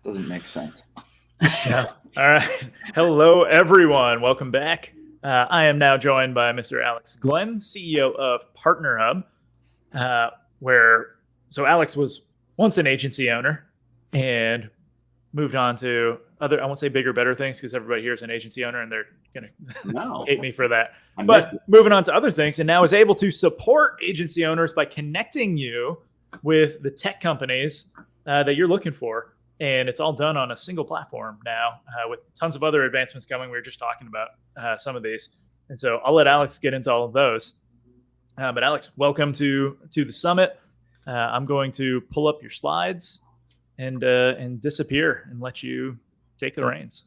Doesn't make sense. Yeah. All right. Hello, everyone. Welcome back. I am now joined by Mr. Alex Glenn, CEO of Partner Hub, so Alex was once an agency owner and moved on to other, I won't say bigger, better things because everybody here is an agency owner and they're going to hate me for that. But moving on to other things, and now is able to support agency owners by connecting you with the tech companies that you're looking for. And it's all done on a single platform now with tons of other advancements coming. We were just talking about some of these. And so I'll let Alex get into all of those. But Alex, welcome to the summit. I'm going to pull up your slides and disappear and let you take the reins.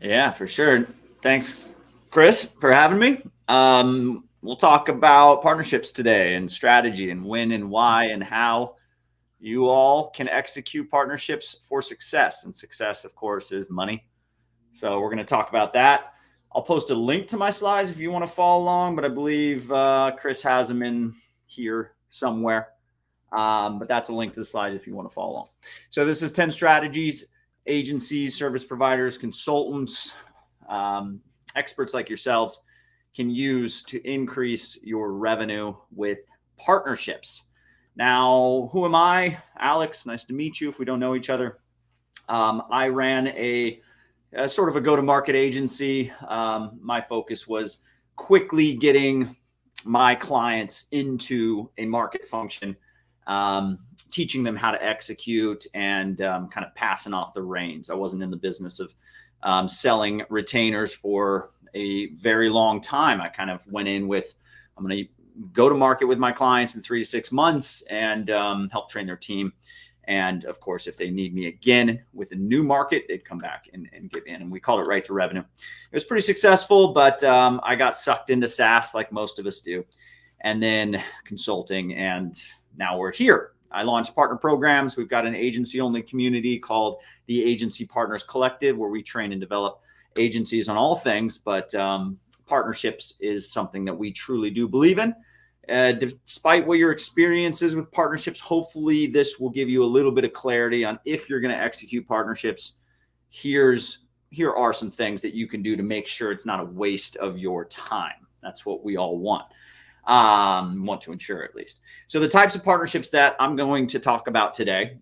Yeah, for sure. Thanks, Chris, for having me. We'll talk about partnerships today and strategy and when and why and how you all can execute partnerships for success. And success, of course, is money. So we're going to talk about that. I'll post a link to my slides if you want to follow along, but I believe Chris has them in here somewhere. But that's a link to the slides if you want to follow along. So this is 10 strategies agencies, service providers, consultants, experts like yourselves can use to increase your revenue with partnerships. Now, who am I? Alex, nice to meet you if we don't know each other. I ran a sort of a go-to-market agency. My focus was quickly getting my clients into a market function, teaching them how to execute and kind of passing off the reins. I wasn't in the business of selling retainers for a very long time. I kind of went in with, I'm going to go to market with my clients in 3 to 6 months and help train their team. And of course, if they need me again with a new market, they'd come back and get in. And we called it Right to Revenue. It was pretty successful, but I got sucked into SaaS like most of us do, and then consulting. And now we're here. I launched partner programs. We've got an agency-only community called the Agency Partners Collective, where we train and develop agencies on all things, but partnerships is something that we truly do believe in. Despite what your experience is with partnerships, hopefully this will give you a little bit of clarity on if you're going to execute partnerships. Here are some things that you can do to make sure it's not a waste of your time. That's what we all want to ensure at least. So the types of partnerships that I'm going to talk about today,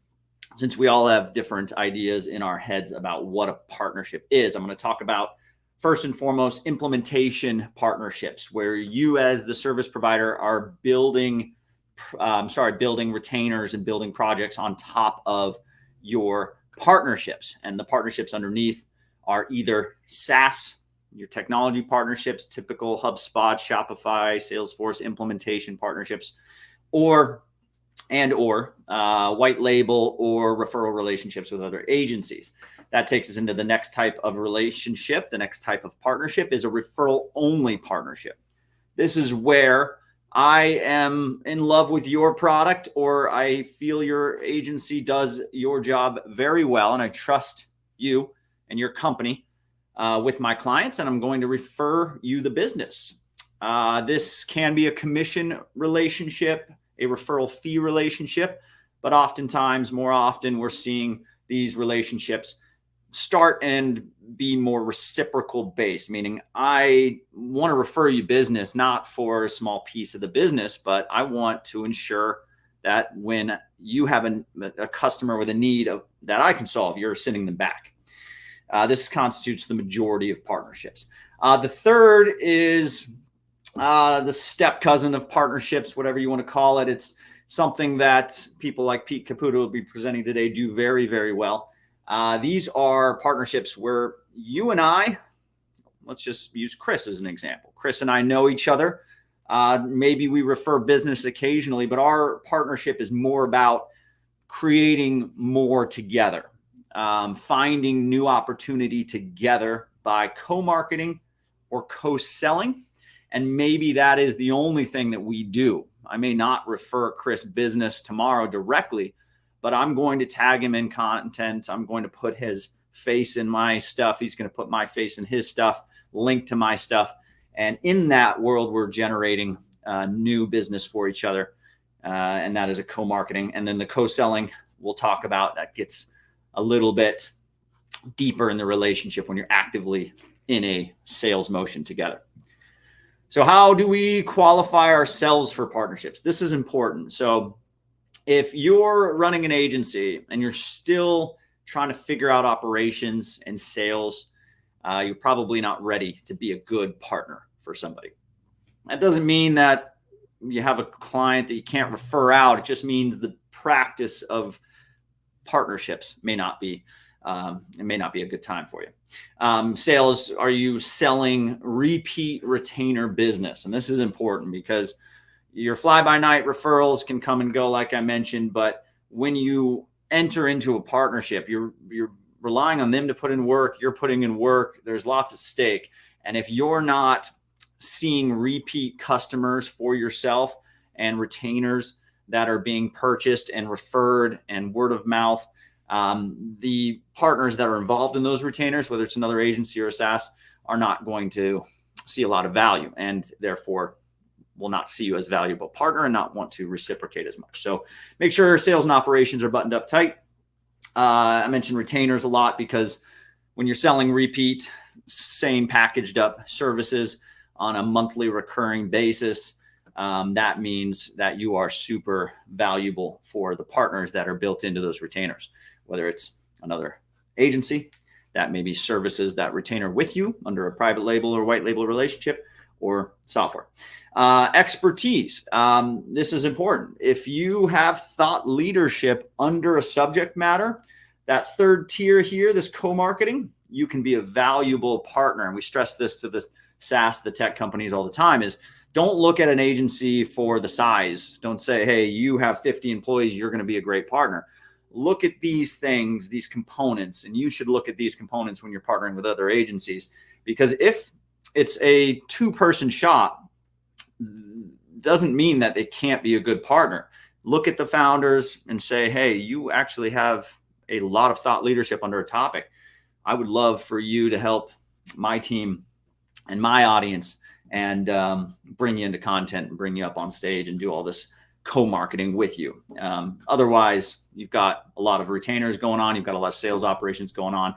since we all have different ideas in our heads about what a partnership is, I'm going to talk about first and foremost, implementation partnerships, where you as the service provider are building retainers and building projects on top of your partnerships. And the partnerships underneath are either SaaS, your technology partnerships, typical HubSpot, Shopify, Salesforce implementation partnerships, or white label or referral relationships with other agencies. That takes us into the next type of relationship. The next type of partnership is a referral-only partnership. This is where I am in love with your product, or I feel your agency does your job very well, and I trust you and your company with my clients, and I'm going to refer you the business. This can be a commission relationship, a referral fee relationship, but oftentimes, more often, we're seeing these relationships start and be more reciprocal based, meaning I want to refer you business, not for a small piece of the business, but I want to ensure that when you have a customer with a need that I can solve, you're sending them back. This constitutes the majority of partnerships. The third is the step cousin of partnerships, whatever you want to call it. It's something that people like Pete Caputo will be presenting today do very, very well. These are partnerships where you and I, let's just use Chris as an example. Chris and I know each other. Maybe we refer business occasionally, but our partnership is more about creating more together, finding new opportunity together by co-marketing or co-selling. And maybe that is the only thing that we do. I may not refer Chris business tomorrow directly, but I'm going to tag him in content. I'm going to put his face in my stuff. He's going to put my face in his stuff, link to my stuff. And in that world, we're generating new business for each other. And that is a co-marketing. And then the co-selling we'll talk about that gets a little bit deeper in the relationship when you're actively in a sales motion together. So how do we qualify ourselves for partnerships? This is important. So if you're running an agency and you're still trying to figure out operations and sales, you're probably not ready to be a good partner for somebody. That doesn't mean that you have a client that you can't refer out. It just means the practice of partnerships may not be a good time for you. Sales, are you selling repeat retainer business? And this is important because your fly-by-night referrals can come and go, like I mentioned, but when you enter into a partnership, you're relying on them to put in work, you're putting in work, there's lots at stake. And if you're not seeing repeat customers for yourself and retainers that are being purchased and referred and word of mouth, the partners that are involved in those retainers, whether it's another agency or a SaaS, are not going to see a lot of value and therefore will not see you as a valuable partner and not want to reciprocate as much. So make sure sales and operations are buttoned up tight. I mentioned retainers a lot because when you're selling repeat, same packaged up services on a monthly recurring basis, that means that you are super valuable for the partners that are built into those retainers, whether it's another agency that maybe services that retainer with you under a private label or white label relationship, or software. Expertise. This is important. If you have thought leadership under a subject matter, that third tier here, this co-marketing, you can be a valuable partner. And we stress this to the SaaS, the tech companies all the time, is don't look at an agency for the size. Don't say, hey, you have 50 employees, you're going to be a great partner. Look at these things, these components, and you should look at these components when you're partnering with other agencies, because if it's a two-person shop, doesn't mean that they can't be a good partner. Look at the founders and say, hey, you actually have a lot of thought leadership under a topic. I would love for you to help my team and my audience and bring you into content and bring you up on stage and do all this co-marketing with you. Otherwise, you've got a lot of retainers going on. You've got a lot of sales operations going on.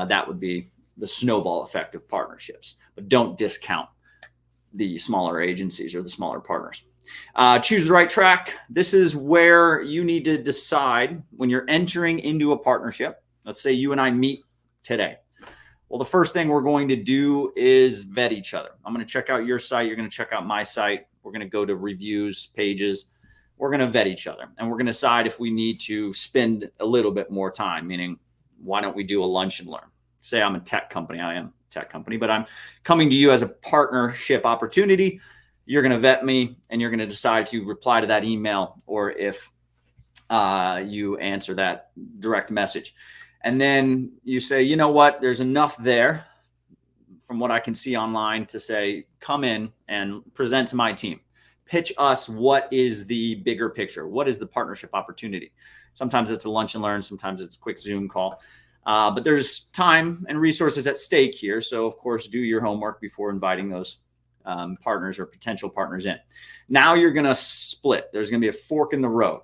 That would be the snowball effect of partnerships, but don't discount the smaller agencies or the smaller partners. Choose the right track. This is where you need to decide when you're entering into a partnership. Let's say you and I meet today. Well, the first thing we're going to do is vet each other. I'm going to check out your site. You're going to check out my site. We're going to go to reviews, pages. We're going to vet each other, and we're going to decide if we need to spend a little bit more time, meaning why don't we do a lunch and learn? Say I'm a tech company. I am a tech company, but I'm coming to you as a partnership opportunity. You're going to vet me, and you're going to decide if you reply to that email or if you answer that direct message. And then you say, you know what, there's enough there from what I can see online to say, come in and present to my team. Pitch us what is the bigger picture. What is the partnership opportunity? Sometimes it's a lunch and learn. Sometimes it's a quick Zoom call. But there's time and resources at stake here. So, of course, do your homework before inviting those partners or potential partners in. Now you're going to split. There's going to be a fork in the road.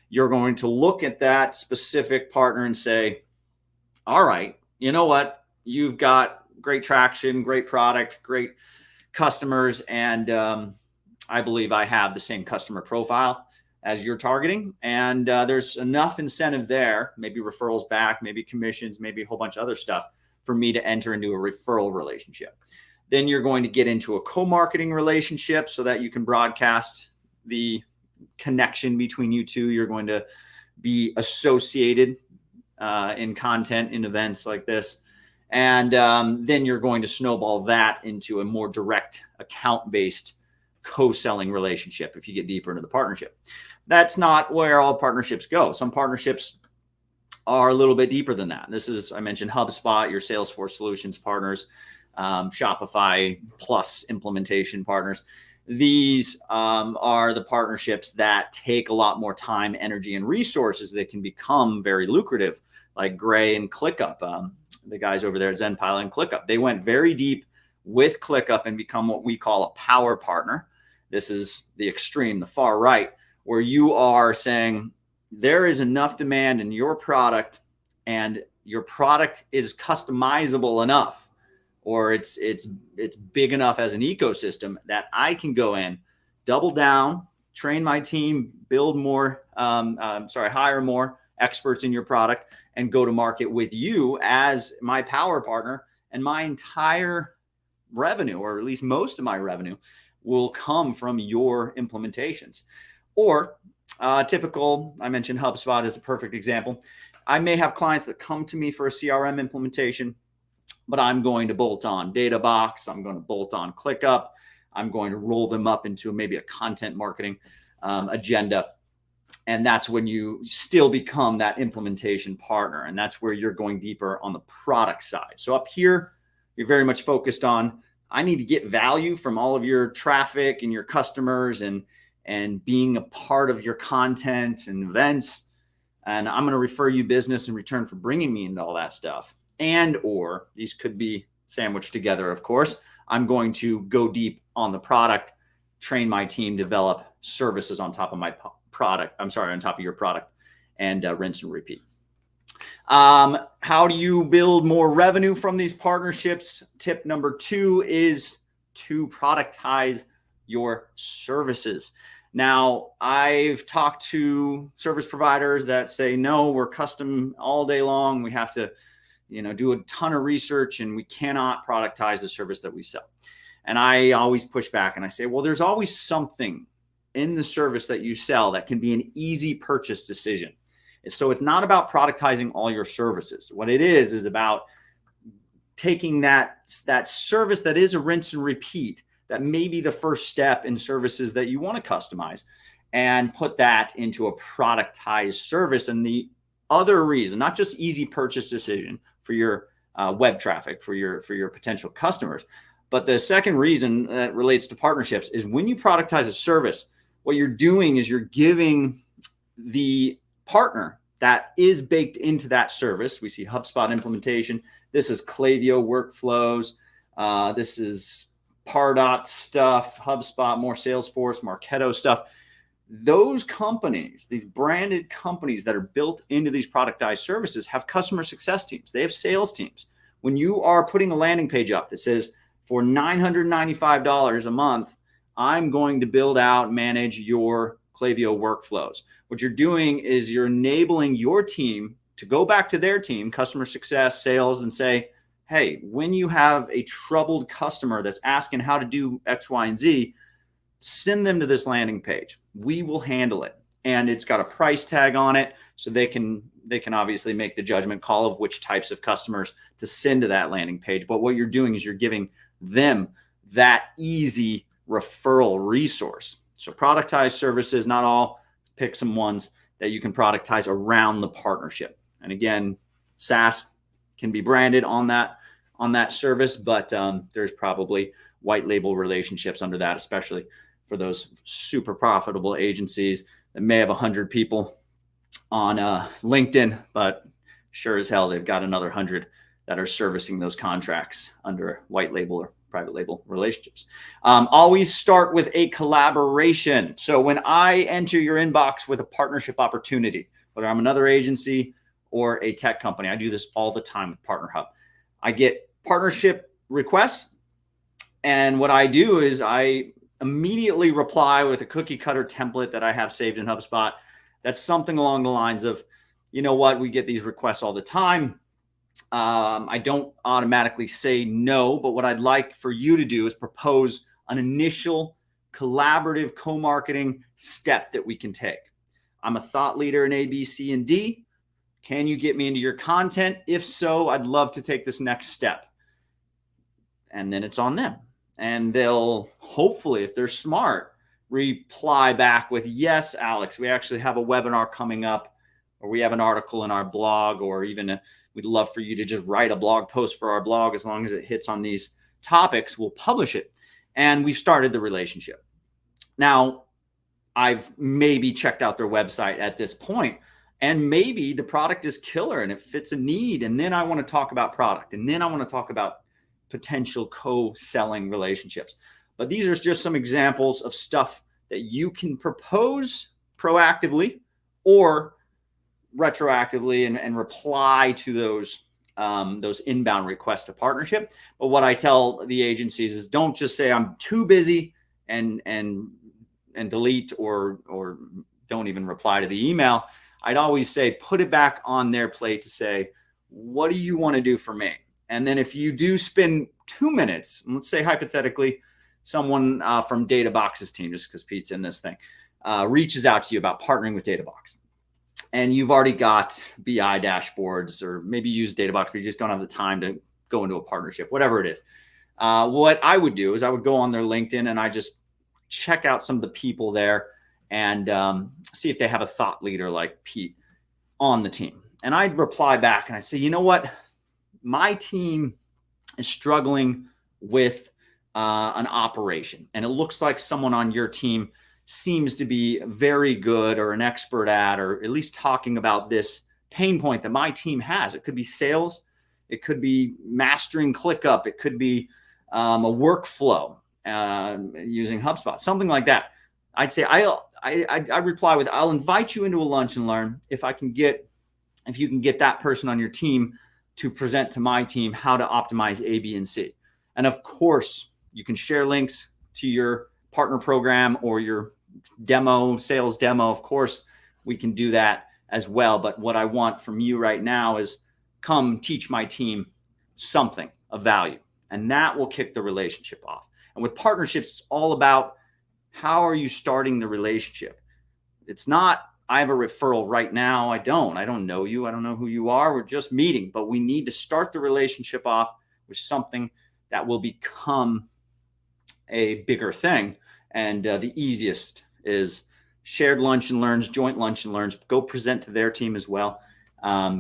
You're going to look at that specific partner and say, all right, you know what? You've got great traction, great product, great customers, and I believe I have the same customer profile as you're targeting. And there's enough incentive there, maybe referrals back, maybe commissions, maybe a whole bunch of other stuff for me to enter into a referral relationship. Then you're going to get into a co-marketing relationship so that you can broadcast the connection between you two. You're going to be associated in content, in events like this. And then you're going to snowball that into a more direct account-based co-selling relationship if you get deeper into the partnership. That's not where all partnerships go. Some partnerships are a little bit deeper than that. This is, I mentioned HubSpot, your Salesforce Solutions partners, Shopify Plus implementation partners. These are the partnerships that take a lot more time, energy, and resources that can become very lucrative, like Gray and ClickUp. The guys over there at Zenpilot and ClickUp, they went very deep with ClickUp and become what we call a power partner. This is the extreme, the far right, where you are saying there is enough demand in your product and your product is customizable enough, or it's big enough as an ecosystem that I can go in, double down, train my team, build more, hire more experts in your product, and go to market with you as my power partner. And my entire revenue, or at least most of my revenue, will come from your implementations. Or typical, I mentioned HubSpot as a perfect example. I may have clients that come to me for a CRM implementation, but I'm going to bolt on DataBox. I'm going to bolt on ClickUp. I'm going to roll them up into maybe a content marketing agenda. And that's when you still become that implementation partner. And that's where you're going deeper on the product side. So up here, you're very much focused on, I need to get value from all of your traffic and your customers and being a part of your content and events. And I'm going to refer you business in return for bringing me into all that stuff. And, or these could be sandwiched together, of course. I'm going to go deep on the product, train my team, develop services on top of my product. On top of your product, and rinse and repeat. How do you build more revenue from these partnerships? Tip number 2 is to productize your services. Now, I've talked to service providers that say, no, we're custom all day long. We have to, do a ton of research, and we cannot productize the service that we sell. And I always push back and I say, well, there's always something in the service that you sell that can be an easy purchase decision. So it's not about productizing all your services. What it is about taking that service that is a rinse and repeat, that may be the first step in services that you want to customize, and put that into a productized service. And the other reason, not just easy purchase decision for your web traffic, for your potential customers, but the second reason that relates to partnerships is when you productize a service, what you're doing is you're giving the partner that is baked into that service. We see HubSpot implementation. This is Klaviyo workflows. This is Pardot stuff, HubSpot, more Salesforce, Marketo stuff. Those companies, these branded companies that are built into these productized services, have customer success teams. They have sales teams. When you are putting a landing page up that says, for $995 a month, I'm going to build out and manage your Klaviyo workflows. What you're doing is you're enabling your team to go back to their team, customer success, sales, and say, hey, when you have a troubled customer that's asking how to do X, Y, and Z, send them to this landing page. We will handle it. And it's got a price tag on it, so they can obviously make the judgment call of which types of customers to send to that landing page. But what you're doing is you're giving them that easy referral resource. So productized services, not all, pick some ones that you can productize around the partnership. And again, SaaS can be branded on that service, but there's probably white label relationships under that, especially for those super profitable agencies that may have 100 people on LinkedIn, but sure as hell they've got another 100 that are servicing those contracts under white label or private label relationships. Always start with a collaboration. So when I enter your inbox with a partnership opportunity, whether I'm another agency or a tech company, I do this all the time with Partner Hub. I get partnership requests, and what I do is I immediately reply with a cookie cutter template that I have saved in HubSpot. That's something along the lines of, you know what, we get these requests all the time. I don't automatically say no, but what I'd like for you to do is propose an initial collaborative co-marketing step that we can take. I'm a thought leader in A, B, C, and D. Can you get me into your content? If so, I'd love to take this next step. And then it's on them. And they'll hopefully, if they're smart, reply back with, yes, Alex, we actually have a webinar coming up, or we have an article in our blog, or even we'd love for you to just write a blog post for our blog. As long as it hits on these topics, we'll publish it. And we've started the relationship. Now, I've maybe checked out their website at this point, and maybe the product is killer and it fits a need. And then I want to talk about product. And then I want to talk about potential co-selling relationships. But these are just some examples of stuff that you can propose proactively, or retroactively and reply to those inbound requests to partnership. But what I tell the agencies is don't just say I'm too busy and delete or don't even reply to the email. I'd always say put it back on their plate to say, what do you want to do for me? And then if you do spend 2 minutes, let's say hypothetically, someone from DataBox's team, just because Pete's in this thing, reaches out to you about partnering with DataBox. And you've already got BI dashboards, or maybe use DataBox, but you just don't have the time to go into a partnership, whatever it is. What I would do is I would go on their LinkedIn and I just check out some of the people there and see if they have a thought leader like Pete on the team. And I'd reply back and I'd say, you know what? My team is struggling with an operation. And it looks like someone on your team seems to be very good or an expert at, or at least talking about this pain point that my team has. It could be sales. It could be mastering ClickUp. It could be a workflow using HubSpot, something like that. I'd say I reply with, I'll invite you into a lunch and learn if you can get that person on your team to present to my team how to optimize A, B, and C. And of course, you can share links to your partner program or your sales demo. Of course, we can do that as well. But what I want from you right now is come teach my team something of value. And that will kick the relationship off. And with partnerships, it's all about how are you starting the relationship? It's not, I have a referral right now. I don't know you. I don't know who you are. We're just meeting, but we need to start the relationship off with something that will become a bigger thing. And the easiest is shared lunch and learns, joint lunch and learns. Go present to their team as well.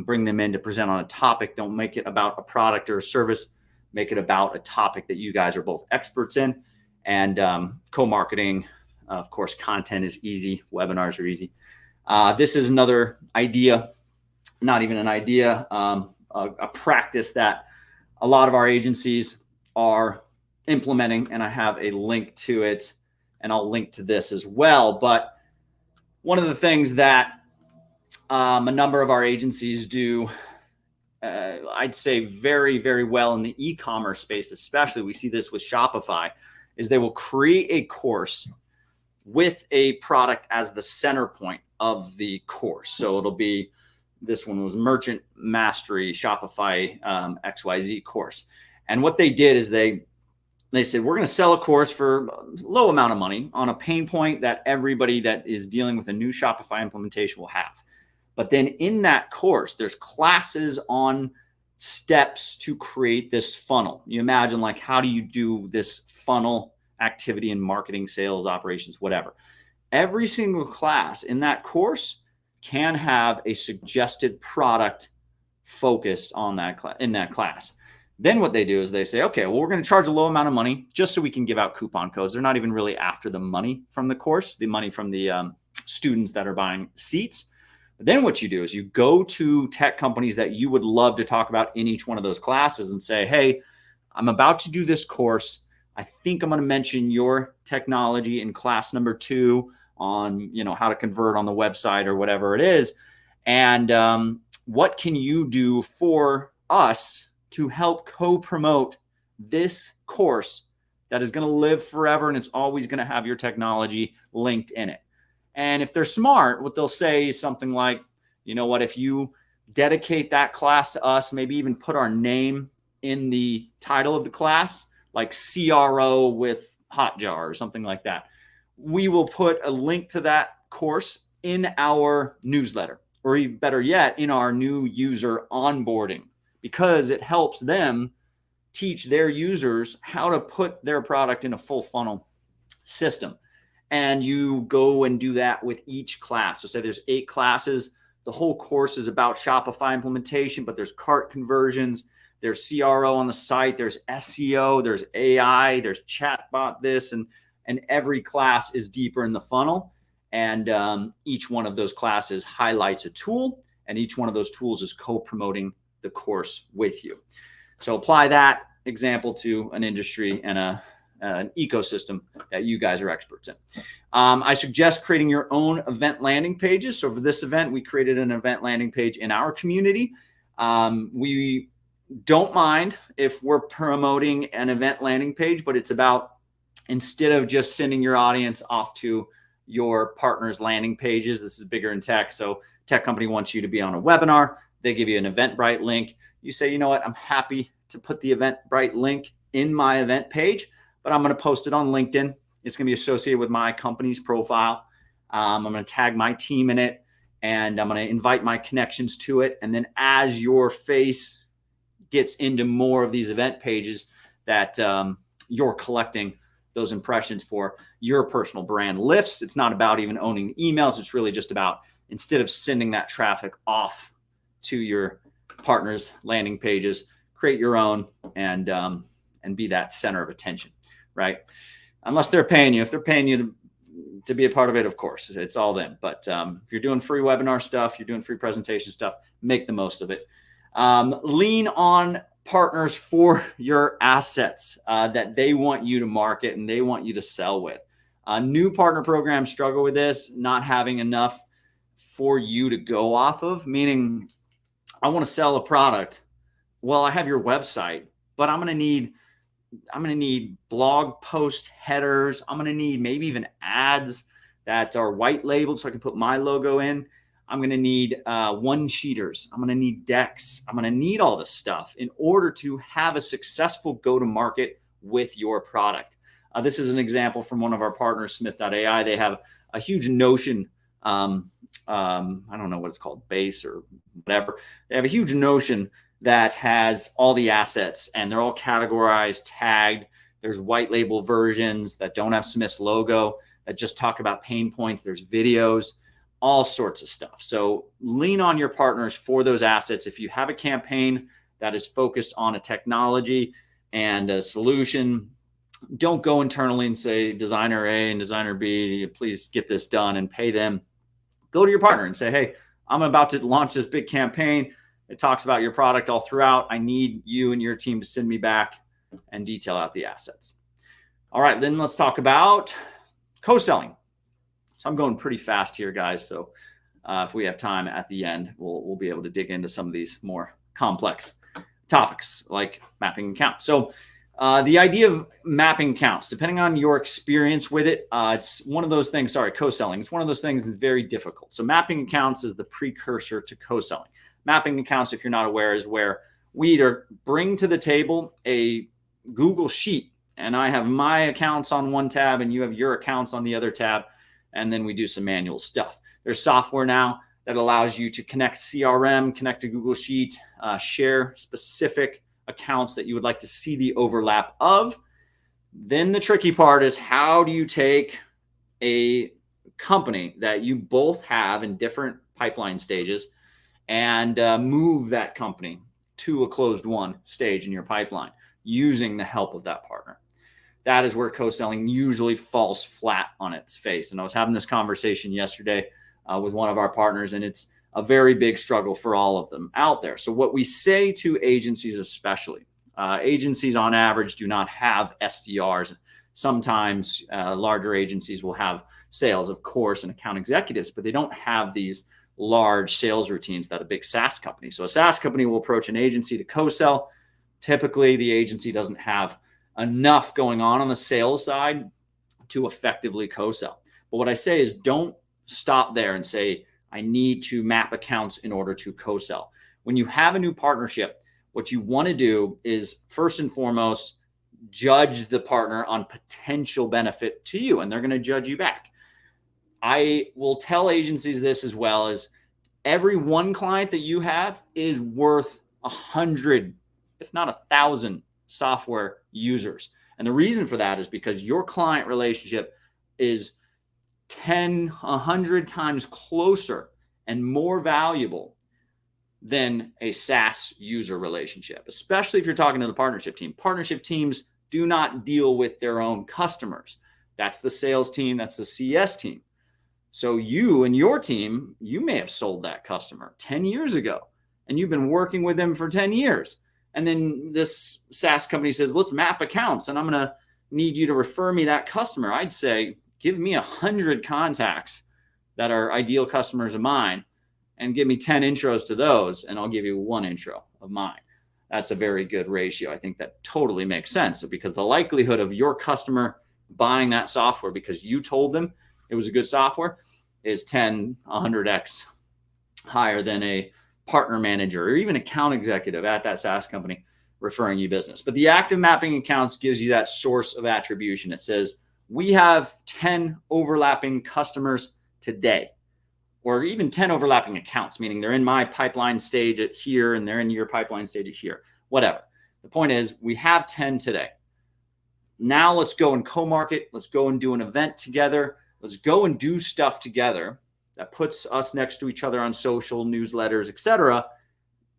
Bring them in to present on a topic. Don't make it about a product or a service. Make it about a topic that you guys are both experts in. And co-marketing, of course, content is easy. Webinars are easy. This is another idea, not even an idea, a practice that a lot of our agencies are implementing, and I have a link to it, and I'll link to this as well. But one of the things that a number of our agencies do, I'd say very, very well in the e-commerce space, especially, we see this with Shopify, is they will create a course with a product as the center point of the course. So it'll be, this one was Merchant Mastery Shopify XYZ course. And what they did is they said, we're going to sell a course for a low amount of money on a pain point that everybody that is dealing with a new Shopify implementation will have. But then in that course, there's classes on steps to create this funnel. You imagine, like, how do you do this funnel activity in marketing, sales, operations, whatever. Every single class in that course can have a suggested product focused on that in that class. Then what they do is they say, okay, well, we're going to charge a low amount of money just so we can give out coupon codes. They're not even really after the money from the course, the money from the students that are buying seats. But then what you do is you go to tech companies that you would love to talk about in each one of those classes and say, hey, I'm about to do this course. I think I'm going to mention your technology in class number 2 on, how to convert on the website or whatever it is. And what can you do for us to help co-promote this course that is going to live forever and it's always going to have your technology linked in it? And if they're smart, what they'll say is something like, you know what, if you dedicate that class to us, maybe even put our name in the title of the class, like CRO with Hotjar or something like that, we will put a link to that course in our newsletter, or even better yet, in our new user onboarding, because it helps them teach their users how to put their product in a full funnel system. And you go and do that with each class. So say there's 8 classes. The whole course is about Shopify implementation, but there's cart conversions, there's CRO on the site, there's SEO, there's AI, there's chatbot this, and every class is deeper in the funnel. And each one of those classes highlights a tool, and each one of those tools is co-promoting the course with you. So apply that example to an industry and an ecosystem that you guys are experts in. I suggest creating your own event landing pages. So for this event, we created an event landing page in our community. We don't mind if we're promoting an event landing page, but it's about, instead of just sending your audience off to your partner's landing pages, this is bigger in tech. So tech company wants you to be on a webinar. They give you an Eventbrite link. You say, you know what, I'm happy to put the Eventbrite link in my event page, but I'm going to post it on LinkedIn. It's going to be associated with my company's profile. I'm going to tag my team in it, and I'm going to invite my connections to it. And then as your face gets into more of these event pages that you're collecting those impressions for, your personal brand lifts. It's not about even owning emails. It's really just about, instead of sending that traffic off to your partners' landing pages, create your own and be that center of attention, right? Unless they're paying you. If they're paying you to be a part of it, of course, it's all them. But if you're doing free webinar stuff, you're doing free presentation stuff, make the most of it. Lean on partners for your assets that they want you to market and they want you to sell with. New partner programs struggle with this, not having enough for you to go off of, meaning I want to sell a product. Well, I have your website, but I'm going to need blog post headers. I'm going to need maybe even ads that are white labeled so I can put my logo in. I'm going to need one-sheeters. I'm going to need decks. I'm going to need all this stuff in order to have a successful go-to-market with your product. This is an example from one of our partners, Smith.ai. They have a huge Notion. I don't know what it's called, base or whatever. They have a huge Notion that has all the assets, and they're all categorized, tagged. There's white label versions that don't have Smith's logo, that just talk about pain points. There's videos, all sorts of stuff. So lean on your partners for those assets. If you have a campaign that is focused on a technology and a solution, don't go internally and say designer A and designer B, please get this done and pay them. Go to your partner and say, hey, I'm about to launch this big campaign. It talks about your product all throughout. I need you and your team to send me back and detail out the assets. All right, then let's talk about co-selling. So I'm going pretty fast here, guys. So if we have time at the end, we'll be able to dig into some of these more complex topics like mapping accounts. So the idea of mapping accounts, depending on your experience with it, it's one of those things, co-selling. It's one of those things that's very difficult. So mapping accounts is the precursor to co-selling. Mapping accounts, if you're not aware, is where we either bring to the table a Google Sheet, and I have my accounts on one tab and you have your accounts on the other tab, and then we do some manual stuff. There's software now that allows you to connect CRM, connect to Google Sheet, share specific accounts that you would like to see the overlap of. Then the tricky part is, how do you take a company that you both have in different pipeline stages and move that company to a closed won stage in your pipeline using the help of that partner? That is where co-selling usually falls flat on its face. And I was having this conversation yesterday with one of our partners, and it's a very big struggle for all of them out there. So what we say to agencies, especially, agencies on average do not have SDRs. Sometimes larger agencies will have sales, of course, and account executives, but they don't have these large sales routines that a big SaaS company. So a SaaS company will approach an agency to co-sell. Typically, the agency doesn't have enough going on the sales side to effectively co-sell. But what I say is, don't stop there and say, I need to map accounts in order to co-sell. When you have a new partnership, what you want to do is, first and foremost, judge the partner on potential benefit to you, and they're going to judge you back. I will tell agencies this as well, as every one client that you have is worth 100, if not 1,000 software users. And the reason for that is because your client relationship is 10, 100 times closer and more valuable than a SaaS user relationship, especially if you're talking to the partnership team. Partnership teams do not deal with their own customers. That's the sales team, that's the CS team. So you and your team, you may have sold that customer 10 years ago, and you've been working with them for 10 years. And then this SaaS company says, let's map accounts, and I'm going to need you to refer me that customer, I'd say, give me 100 contacts that are ideal customers of mine and give me 10 intros to those, and I'll give you 1 intro of mine. That's a very good ratio. I think that totally makes sense, because the likelihood of your customer buying that software because you told them it was a good software is 10, 100x higher than a partner manager or even account executive at that SaaS company referring you business. But the active mapping accounts gives you that source of attribution. It says, we have 10 overlapping customers today, or even 10 overlapping accounts, meaning they're in my pipeline stage at here and they're in your pipeline stage at here, whatever. The point is, we have 10 today. Now let's go and co-market. Let's go and do an event together. Let's go and do stuff together that puts us next to each other on social, newsletters, etc.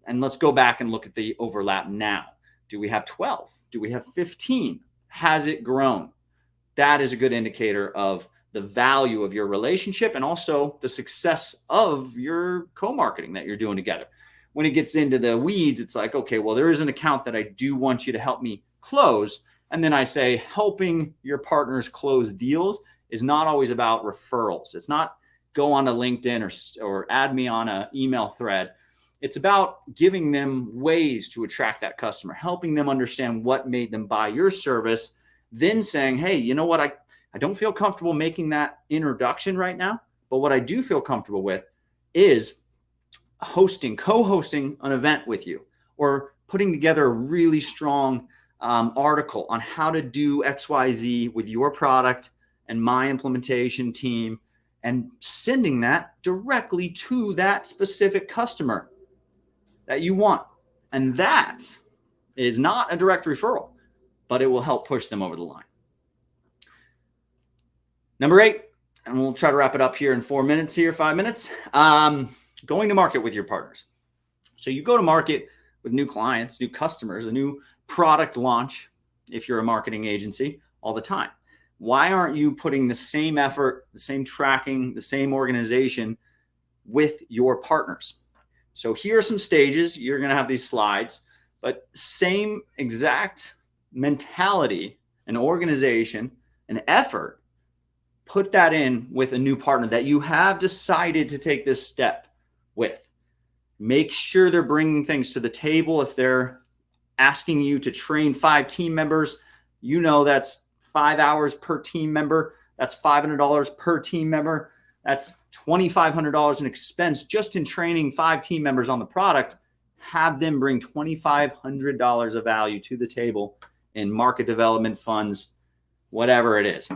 And let's go back and look at the overlap now. Do we have 12? Do we have 15? Has it grown? That is a good indicator of the value of your relationship and also the success of your co-marketing that you're doing together. When it gets into the weeds, it's like, okay, well, there is an account that I do want you to help me close. And then I say, helping your partners close deals is not always about referrals. It's not go on to LinkedIn or add me on an email thread. It's about giving them ways to attract that customer, helping them understand what made them buy your service, then saying, hey, you know what? I don't feel comfortable making that introduction right now, but what I do feel comfortable with is co-hosting an event with you, or putting together a really strong article on how to do XYZ with your product and my implementation team, and sending that directly to that specific customer that you want. And that is not a direct referral, but it will help push them over the line. Number 8, and we'll try to wrap it up here in 5 minutes, going to market with your partners. So you go to market with new clients, new customers, a new product launch, if you're a marketing agency, all the time. Why aren't you putting the same effort, the same tracking, the same organization with your partners? So here are some stages. You're going to have these slides, but same exact mentality and organization and effort. Put that in with a new partner that you have decided to take this step with. Make sure they're bringing things to the table. If they're asking you to train 5 team members, you know that's 5 hours per team member. That's $500 per team member. That's $2,500 in expense just in training 5 team members on the product. Have them bring $2,500 of value to the table in market development funds, whatever it is.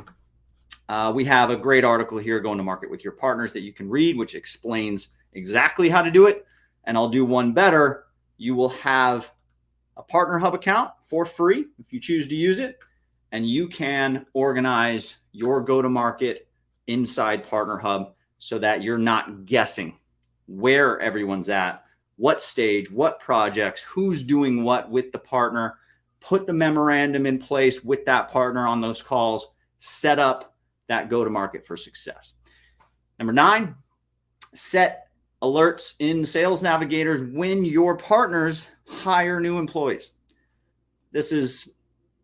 We have a great article here, Going to Market with Your Partners, that you can read, which explains exactly how to do it. And I'll do one better. You will have a Partner Hub account for free if you choose to use it. And you can organize your go-to-market inside Partner Hub so that you're not guessing where everyone's at, what stage, what projects, who's doing what with the partner. Put the memorandum in place with that partner on those calls. Set up that go-to-market for success. Number 9, set alerts in Sales Navigators when your partners hire new employees. This is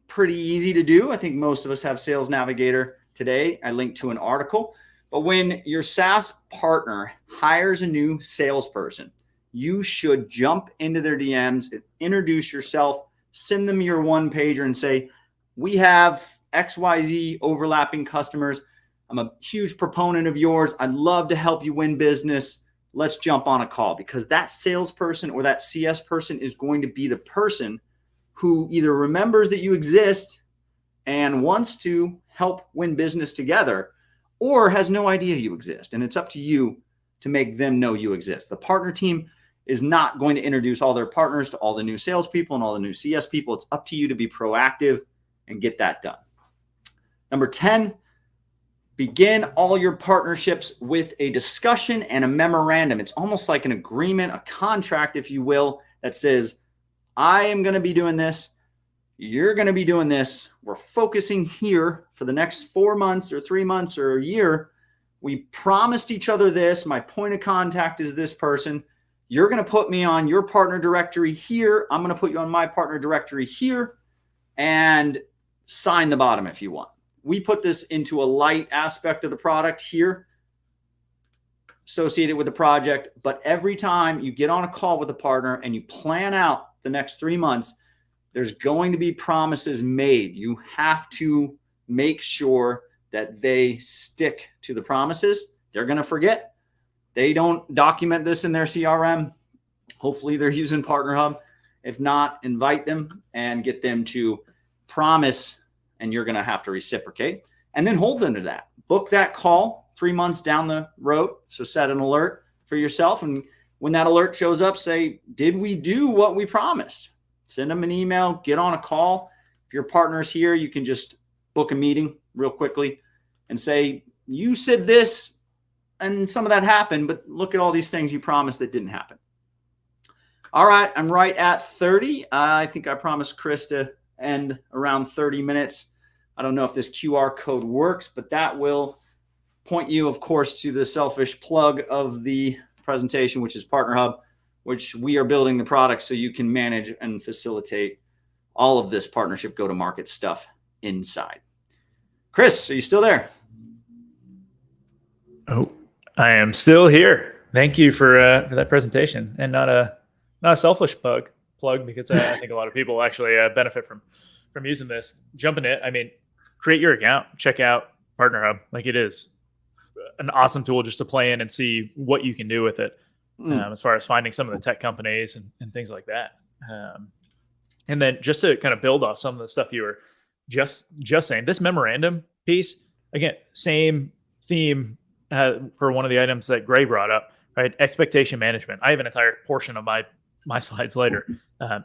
pretty easy to do. I think most of us have Sales Navigator today. I linked to an article. But when your SaaS partner hires a new salesperson, you should jump into their DMs, introduce yourself, send them your one-pager and say, we have XYZ overlapping customers. I'm a huge proponent of yours. I'd love to help you win business. Let's jump on a call, because that salesperson or that CS person is going to be the person who either remembers that you exist and wants to help win business together, or has no idea you exist. And it's up to you to make them know you exist. The partner team is not going to introduce all their partners to all the new salespeople and all the new CS people. It's up to you to be proactive and get that done. Number 10, begin all your partnerships with a discussion and a memorandum. It's almost like an agreement, a contract, if you will, that says, I am going to be doing this. You're going to be doing this. We're focusing here for the next 4 months or 3 months or a year. We promised each other this. My point of contact is this person. You're going to put me on your partner directory here. I'm going to put you on my partner directory here. And sign the bottom if you want. We put this into a light aspect of the product here associated with the project. But every time you get on a call with a partner and you plan out the next 3 months, there's going to be promises made. You have to make sure that they stick to the promises. They're going to forget. They don't document this in their CRM. Hopefully they're using Partner Hub. If not, invite them and get them to promise, and you're going to have to reciprocate, and then hold them to that. Book that call 3 months down the road. So set an alert for yourself. And when that alert shows up, say, did we do what we promised? Send them an email, get on a call. If your partner's here, you can just book a meeting real quickly and say, you said this and some of that happened, but look at all these things you promised that didn't happen. All right, I'm right at 30. I think I promised Chris to end around 30 minutes. I don't know if this QR code works, but that will point you, of course, to the selfish plug of the presentation, which is Partner Hub, which we are building the product so you can manage and facilitate all of this partnership go-to-market stuff inside. Chris, are you still there? Oh, I am still here. Thank you for that presentation, and not a selfish plug because I think a lot of people actually benefit from using this. Jump in it. I mean, create your account, check out Partner Hub. Like, it is an awesome tool just to play in and see what you can do with it, as far as finding some of the tech companies and things like that. And then just to kind of build off some of the stuff you were just saying, this memorandum piece, again, same theme for one of the items that Gray brought up, right? Expectation management. I have an entire portion of my slides later.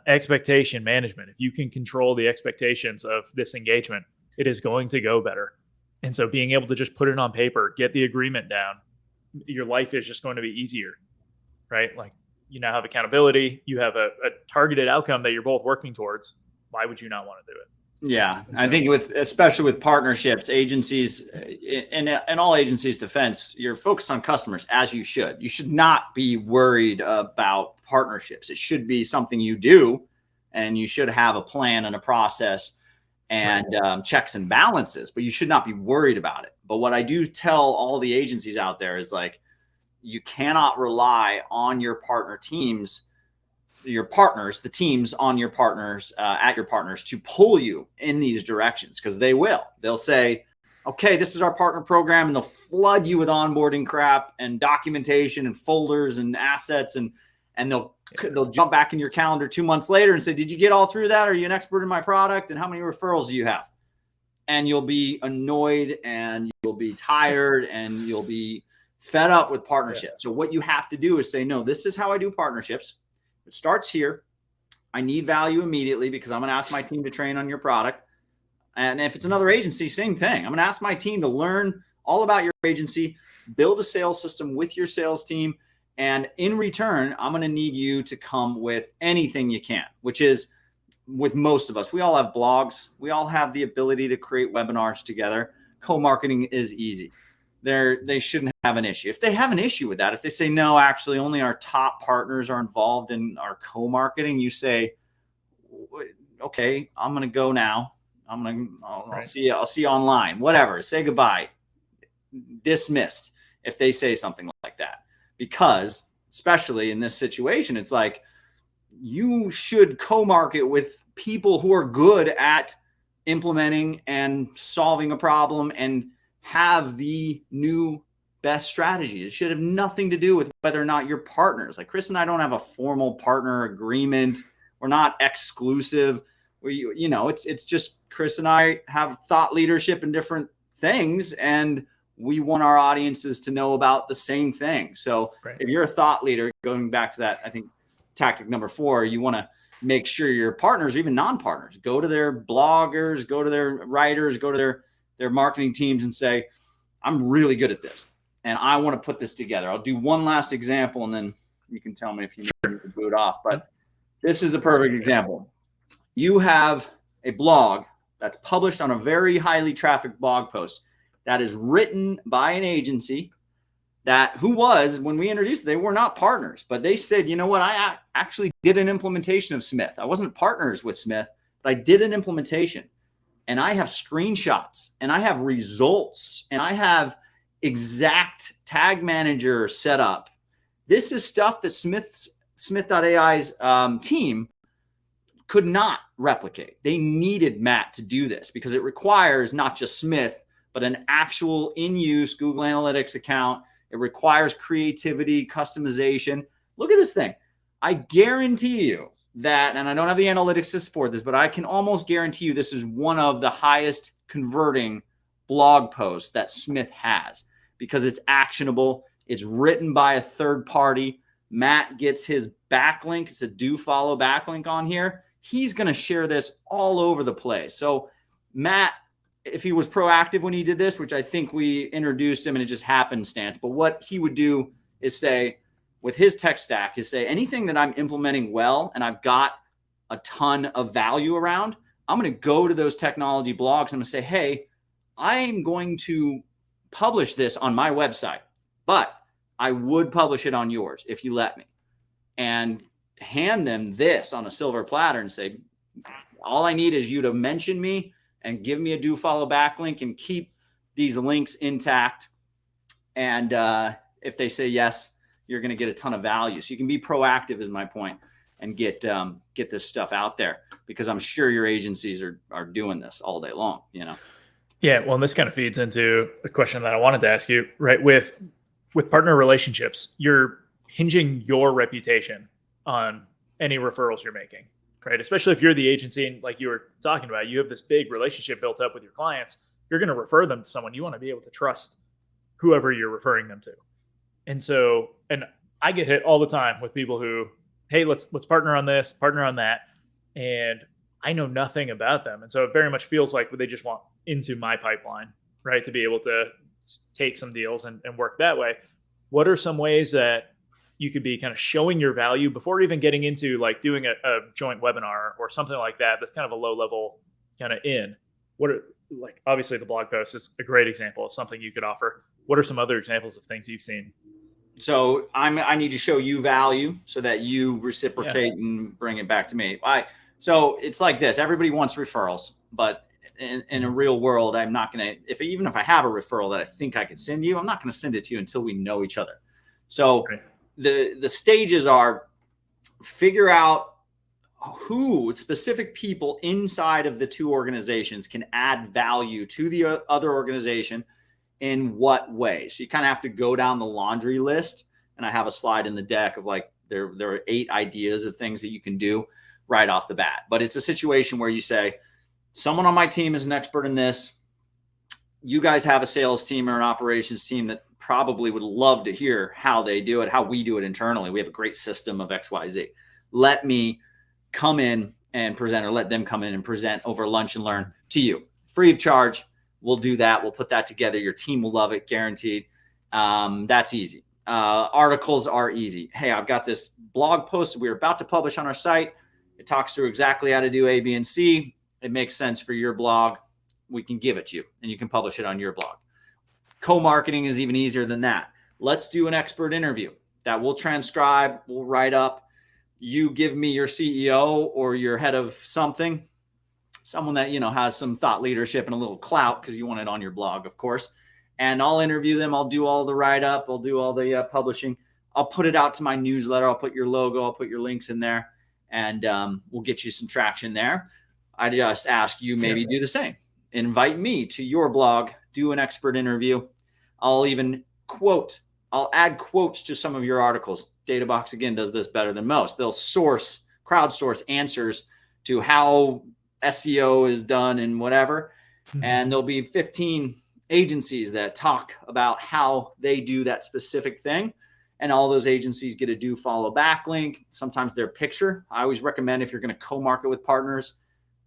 Expectation management. If you can control the expectations of this engagement, it is going to go better. And so being able to just put it on paper, get the agreement down, your life is just going to be easier, right? Like, you now have accountability, you have a targeted outcome that you're both working towards. Why would you not want to do it? Yeah, so, I think especially with partnerships, agencies, in all agencies' defense, you're focused on customers, as you should. You should not be worried about partnerships. It should be something you do, and you should have a plan and a process and checks and balances, but you should not be worried about it. But what I do tell all the agencies out there is, like, you cannot rely on your partner teams, your partners, the teams on your partners, at your partners, to pull you in these directions, because they will. They'll say, okay, this is our partner program, and they'll flood you with onboarding crap and documentation and folders and assets, and they'll jump back in your calendar 2 months later and say, did you get all through that? Are you an expert in my product? And how many referrals do you have? And you'll be annoyed, and you'll be tired, and you'll be fed up with partnerships. So what you have to do is say, no, this is how I do partnerships. It starts here. I need value immediately because I'm going to ask my team to train on your product. And if it's another agency, same thing. I'm going to ask my team to learn all about your agency, build a sales system with your sales team. And in return, I'm going to need you to come with anything you can, which is, with most of us, we all have blogs. We all have the ability to create webinars together. Co-marketing is easy. They shouldn't have an issue. If they have an issue with that, if they say, no, actually only our top partners are involved in our co-marketing, you say, okay, I'm going to go now. I'll see you. I'll see you online, whatever. Say goodbye. Dismissed if they say something like that, because especially in this situation, it's like, you should co-market with people who are good at implementing and solving a problem and have the new best strategies. It should have nothing to do with whether or not you're partners. Like, Chris and I don't have a formal partner agreement. We're not exclusive. It's just Chris and I have thought leadership in different things, and we want our audiences to know about the same thing. So if you're a thought leader, going back to that, I think tactic number 4, you want to make sure your partners, or even non-partners, go to their bloggers, go to their writers, go to their marketing teams and say, I'm really good at this, and I want to put this together. I'll do one last example, and then you can tell me if you need to boot off. But this is a perfect example. You have a blog that's published on a very highly trafficked blog post that is written by an agency when we introduced it, they were not partners, but they said, you know what, I actually did an implementation of Smith. I wasn't partners with Smith, but I did an implementation. and I have screenshots and I have results and I have exact tag manager set up. This is stuff that Smith.ai's team could not replicate. They needed Matt to do this because it requires not just Smith, but an actual in-use Google Analytics account. It requires creativity, customization. Look at this thing. I guarantee you that, and I don't have the analytics to support this, but I can almost guarantee you this is one of the highest converting blog posts that Smith has because it's actionable. It's written by a third party. Matt gets his backlink. It's a do follow backlink on here. He's going to share this all over the place. So Matt, if he was proactive when he did this, which I think we introduced him and it just happenstance, but what he would do is say with his tech stack is say anything that I'm implementing well and I've got a ton of value around, I'm going to go to those technology blogs. I'm going to say, hey, I'm going to publish this on my website, but I would publish it on yours if you let me, and hand them this on a silver platter and say, all I need is you to mention me and give me a do follow backlink and keep these links intact. And if they say yes, you're going to get a ton of value. So you can be proactive is my point and get this stuff out there because I'm sure your agencies are doing this all day long, you know? Yeah. Well, and this kind of feeds into a question that I wanted to ask you, right? With partner relationships, you're hinging your reputation on any referrals you're making, right? Especially if you're the agency and like you were talking about, you have this big relationship built up with your clients. You're going to refer them to someone. You want to be able to trust whoever you're referring them to. And so, and I get hit all the time with people who, hey, let's partner on this, partner on that. And I know nothing about them. And so it very much feels like they just want into my pipeline, right? To be able to take some deals and work that way. What are some ways that you could be kind of showing your value before even getting into like doing a joint webinar or something like that? That's kind of a low level kind of in. What are, like, obviously the blog post is a great example of something you could offer. What are some other examples of things you've seen? So I need to show you value so that you reciprocate and bring it back to me. So it's like this, everybody wants referrals, but in a real world, I'm not going to, even if I have a referral that I think I could send you, I'm not going to send it to you until we know each other. So the stages are figure out who specific people inside of the two organizations can add value to the other organization in what way. So you kind of have to go down the laundry list. And I have a slide in the deck of like, there are 8 ideas of things that you can do right off the bat. But it's a situation where you say, someone on my team is an expert in this. You guys have a sales team or an operations team that probably would love to hear how they do it, how we do it internally. We have a great system of XYZ. Let me come in and present, or let them come in and present over lunch and learn to you. Free of charge. We'll do that. We'll put that together. Your team will love it, guaranteed. That's easy. Articles are easy. Hey, I've got this blog post we're about to publish on our site. It talks through exactly how to do A, B, and C. It makes sense for your blog. We can give it to you and you can publish it on your blog. Co-marketing is even easier than that. Let's do an expert interview that we'll transcribe, we'll write up. You give me your CEO or your head of something, someone that, you know, has some thought leadership and a little clout because you want it on your blog, of course. And I'll interview them. I'll do all the write-up. I'll do all the publishing. I'll put it out to my newsletter. I'll put your logo. I'll put your links in there. And we'll get you some traction there. I just ask you maybe do the same. Invite me to your blog. Do an expert interview. I'll even I'll add quotes to some of your articles. DataBox, again, does this better than most. They'll crowdsource answers to how SEO is done and whatever. Mm-hmm. And there'll be 15 agencies that talk about how they do that specific thing. And all those agencies get a do follow backlink. Sometimes their picture. I always recommend if you're going to co-market with partners,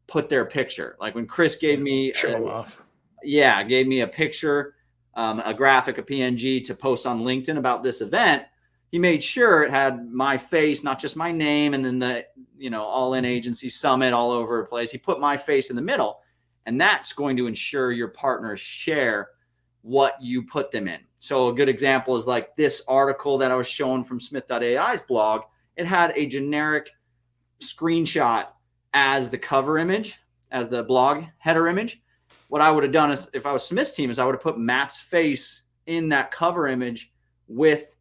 put their picture. Like when Chris gave me gave me a picture, a graphic, a PNG to post on LinkedIn about this event. He made sure it had my face, not just my name, and then the, All In Agency Summit all over the place. He put my face in the middle, and that's going to ensure your partners share what you put them in. So a good example is like this article that I was showing from Smith.ai's blog. It had a generic screenshot as the cover image. as the blog header image. What I would have done is, if I was Smith's team, is I would have put Matt's face in that cover image with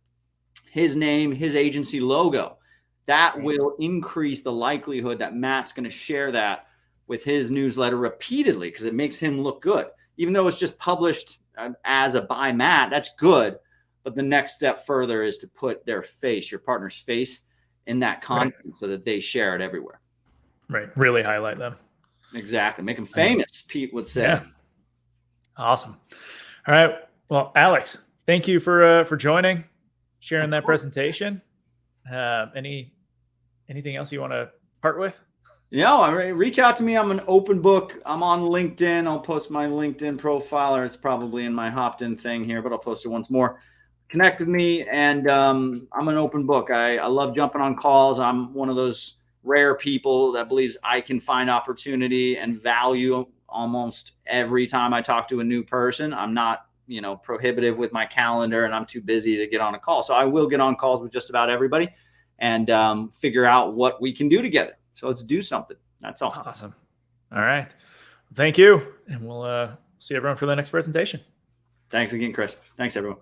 his name, his agency logo. That will increase the likelihood that Matt's going to share that with his newsletter repeatedly, because it makes him look good. Even though it's just published as a by Matt, that's good. But the next step further is to put their face, your partner's face, in that content so that they share it everywhere. Right. Really highlight them. Exactly. Make them famous, Pete would say. Yeah. Awesome. All right. Well, Alex, thank you for joining, sharing that presentation. Anything else you want to part with? Reach out to me. I'm an open book. I'm on LinkedIn. I'll post my LinkedIn profile, or it's probably in my Hoptin thing here, but I'll post it once more. Connect with me, and I'm an open book. I love jumping on calls. I'm one of those rare people that believes I can find opportunity and value almost every time I talk to a new person. I'm not, prohibitive with my calendar, and I'm too busy to get on a call. So I will get on calls with just about everybody and figure out what we can do together. So let's do something. That's all. Awesome. All right. Thank you. And we'll see everyone for the next presentation. Thanks again, Chris. Thanks, everyone.